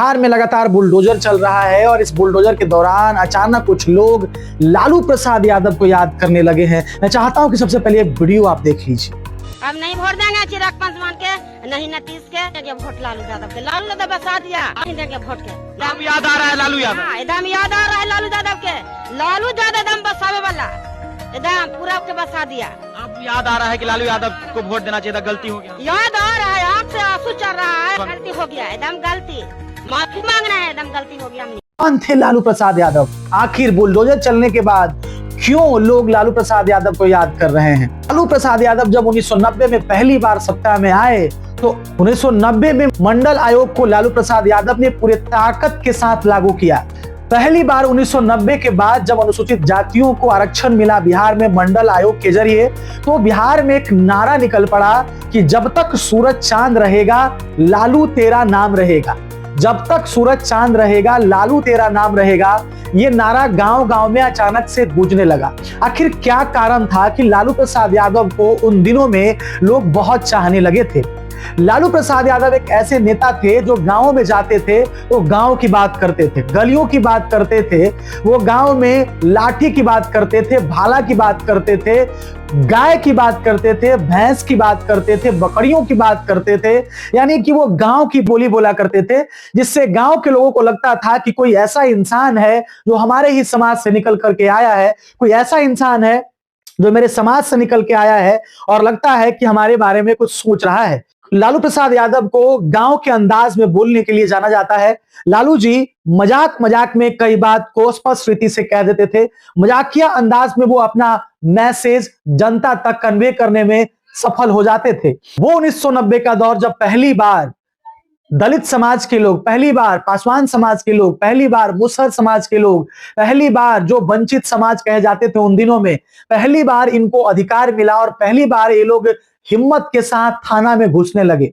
बिहार में लगातार बुलडोजर चल रहा है और इस बुलडोजर के दौरान अचानक कुछ लोग लालू प्रसाद यादव को याद करने लगे हैं। मैं चाहता हूं कि सबसे पहले एक वीडियो आप देख लीजिए। अब नहीं वोट देंगे चिराग पासवान के, नहीं नीतीश के, देंगे वोट लालू यादव के। लालू यादव बसा दिया, नहीं देंगे वोट के। नाम याद आ रहा है लालू यादव। हाँ, एकदम याद आ रहा है लालू यादव के। लालू यादव एकदम बसावे वाला, एकदम पूरा के बसा दिया। अब याद आ रहा है कि लालू यादव को वोट देना चाहिए था, गलती हो गया। याद आ रहा है, आँख से आंसू चल रहा है, गलती हो गया, एकदम गलती, माफी मांग रहे हैं, एकदम गलती हो गया। कौन थे लालू प्रसाद यादव? आखिर बुलडोजर चलने के बाद क्यों लोग लालू प्रसाद यादव को याद कर रहे हैं? लालू प्रसाद यादव जब 1990 में पहली बार सत्ता में आए तो 1990 में मंडल आयोग को लालू प्रसाद यादव ने पूरे ताकत के साथ लागू किया। पहली बार 1990 के बाद जब अनुसूचित जातियों को आरक्षण मिला बिहार में मंडल आयोग के जरिए, तो बिहार में एक नारा निकल पड़ा कि जब तक सूरज चांद रहेगा लालू तेरा नाम रहेगा। जब तक सूरज चांद रहेगा लालू तेरा नाम रहेगा, ये नारा गांव गांव में अचानक से गूंजने लगा। आखिर क्या कारण था कि लालू प्रसाद यादव को उन दिनों में लोग बहुत चाहने लगे थे? लालू प्रसाद यादव एक ऐसे नेता थे जो गांव में जाते थे तो गांव की बात करते थे, गलियों की बात करते थे, वो गांव में लाठी की बात करते थे, भाला की बात करते थे, गाय की बात करते थे, भैंस की बात करते थे, बकरियों की बात करते थे। यानी कि वो गांव की बोली बोला करते थे, जिससे गांव के लोगों को लगता था कि कोई ऐसा इंसान है जो हमारे ही समाज से निकल करके आया है, कोई ऐसा इंसान है जो मेरे समाज से निकल के आया है और लगता है कि हमारे बारे में कुछ सोच रहा है। लालू प्रसाद यादव को गांव के अंदाज में बोलने के लिए जाना जाता है। लालू जी मजाक मजाक में कई बात को स्पष्ट रीति से कह देते थे। मजाकिया अंदाज में वो अपना मैसेज जनता तक कन्वे करने में सफल हो जाते थे। वो 1990 का दौर जब पहली बार दलित समाज के लोग, पहली बार पासवान समाज के लोग, पहली बार मुसहर समाज के लोग, पहली बार जो वंचित समाज कहे जाते थे उन दिनों में, पहली बार इनको अधिकार मिला और पहली बार ये लोग हिम्मत के साथ थाना में घुसने लगे,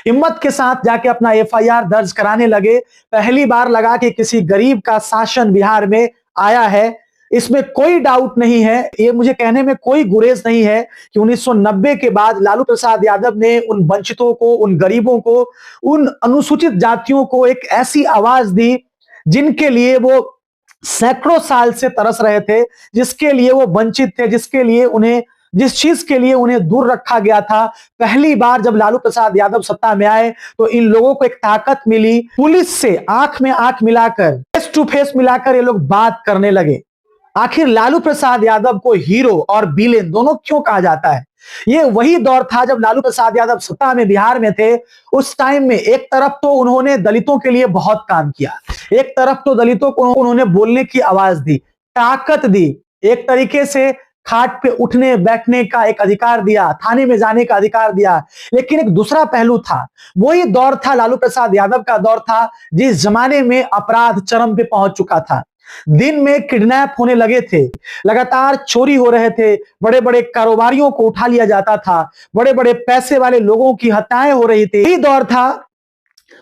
हिम्मत के साथ जाके अपना एफआईआर दर्ज कराने लगे। पहली बार लगा कि किसी गरीब का शासन बिहार में आया है, इसमें कोई डाउट नहीं है, ये मुझे कहने में कोई गुरेज नहीं है कि 1990 के बाद लालू प्रसाद यादव ने उन वंचितों को, उन गरीबों को, उन अनुसूचित जातियों को एक ऐसी आवाज दी जिनके लिए वो सैकड़ों साल से तरस रहे थे, जिसके लिए वो वंचित थे, जिसके लिए उन्हें, जिस चीज के लिए उन्हें दूर रखा गया था। पहली बार जब लालू प्रसाद यादव सत्ता में आए तो इन लोगों को एक ताकत मिली। पुलिस से आंख में आंख मिलाकर, फेस टू फेस मिलाकर ये लोग बात करने लगे। आखिर लालू प्रसाद यादव को हीरो और विलेन दोनों क्यों कहा जाता है? ये वही दौर था जब लालू प्रसाद यादव सत्ता में बिहार में थे। उस टाइम में एक तरफ तो उन्होंने दलितों के लिए बहुत काम किया, एक तरफ तो दलितों को उन्होंने बोलने की आवाज दी, ताकत दी, एक तरीके से खाट पे उठने बैठने का एक अधिकार दिया, थाने में जाने का अधिकार दिया। लेकिन एक दूसरा पहलू था, वही दौर था लालू प्रसाद यादव का दौर था जिस जमाने में अपराध चरम पे पहुंच चुका था। दिन में किडनैप होने लगे थे, लगातार चोरी हो रहे थे, बड़े बड़े कारोबारियों को उठा लिया जाता था, बड़े बड़े पैसे वाले लोगों की हत्याएं हो रही थी। यही दौर था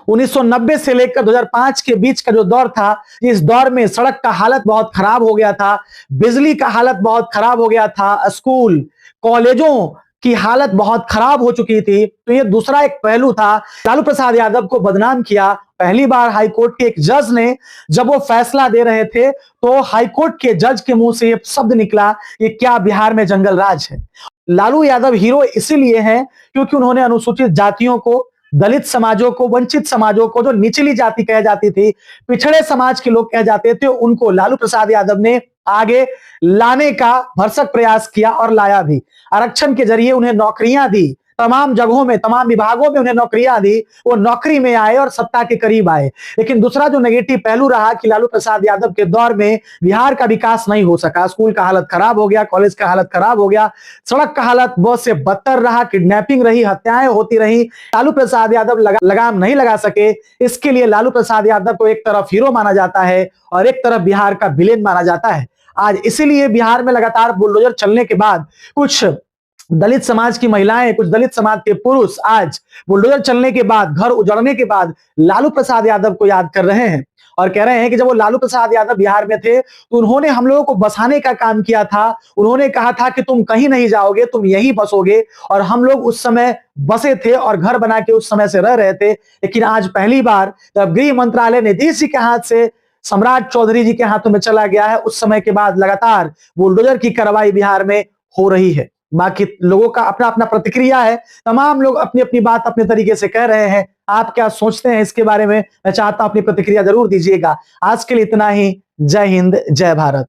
1990 से लेकर 2005 के बीच का जो दौर था। इस दौर में सड़क का हालत बहुत खराब हो गया था, बिजली का हालत बहुत खराब हो गया था, स्कूल कॉलेजों की हालत बहुत खराब हो चुकी थी। तो ये दूसरा एक पहलू था। लालू प्रसाद यादव को बदनाम किया। पहली बार हाईकोर्ट के एक जज ने जब वो फैसला दे रहे थे तो हाईकोर्ट के जज के मुंह से ये शब्द निकला कि क्या बिहार में जंगल राज है? लालू यादव हीरो इसीलिए हैं क्योंकि उन्होंने अनुसूचित जातियों को, दलित समाजों को, वंचित समाजों को, जो निचली जाति कह जाती थी, पिछड़े समाज के लोग कह जाते थे, उनको लालू प्रसाद यादव ने आगे लाने का भरसक प्रयास किया और लाया भी। आरक्षण के जरिए उन्हें नौकरियां दी, तमाम जगहों में, तमाम विभागों में उन्हें नौकरियां दी, वो नौकरी में आए और सत्ता के करीब आए। लेकिन दूसरा जो नेगेटिव पहलू रहा कि लालू प्रसाद यादव के दौर में बिहार का विकास नहीं हो सका। स्कूल का हालत खराब हो गया, कॉलेज का हालत खराब हो गया, सड़क का हालत बहुत से बदतर रहा, किडनैपिंग रही, हत्याएं होती रही। लालू प्रसाद यादव लगाम नहीं लगा सके। इसके लिए लालू प्रसाद यादव को एक तरफ हीरो माना जाता है और एक तरफ बिहार का विलेन माना जाता है। आज इसीलिए बिहार में लगातार बुलडोजर चलने के बाद कुछ दलित समाज की महिलाएं, कुछ दलित समाज के पुरुष आज बुलडोजर चलने के बाद, घर उजड़ने के बाद लालू प्रसाद यादव को याद कर रहे हैं। और कह रहे हैं कि जब वो लालू प्रसाद यादव बिहार में थे तो उन्होंने हम लोगों को बसाने का काम किया था। उन्होंने कहा था कि तुम कहीं नहीं जाओगे, तुम यहीं बसोगे, और हम लोग उस समय बसे थे और घर बना के उस समय से रह रहे थे। लेकिन आज पहली बार जब गृह मंत्रालय नीतीश जी के हाथ से सम्राट चौधरी जी के हाथों में चला गया है, उस समय के बाद लगातार बुलडोजर की कार्रवाई बिहार में हो रही है। बाकी लोगों का अपना अपना प्रतिक्रिया है, तमाम लोग अपनी अपनी बात अपने तरीके से कह रहे हैं। आप क्या सोचते हैं इसके बारे में, मैं चाहता हूं अपनी प्रतिक्रिया जरूर दीजिएगा। आज के लिए इतना ही। जय हिंद, जय भारत।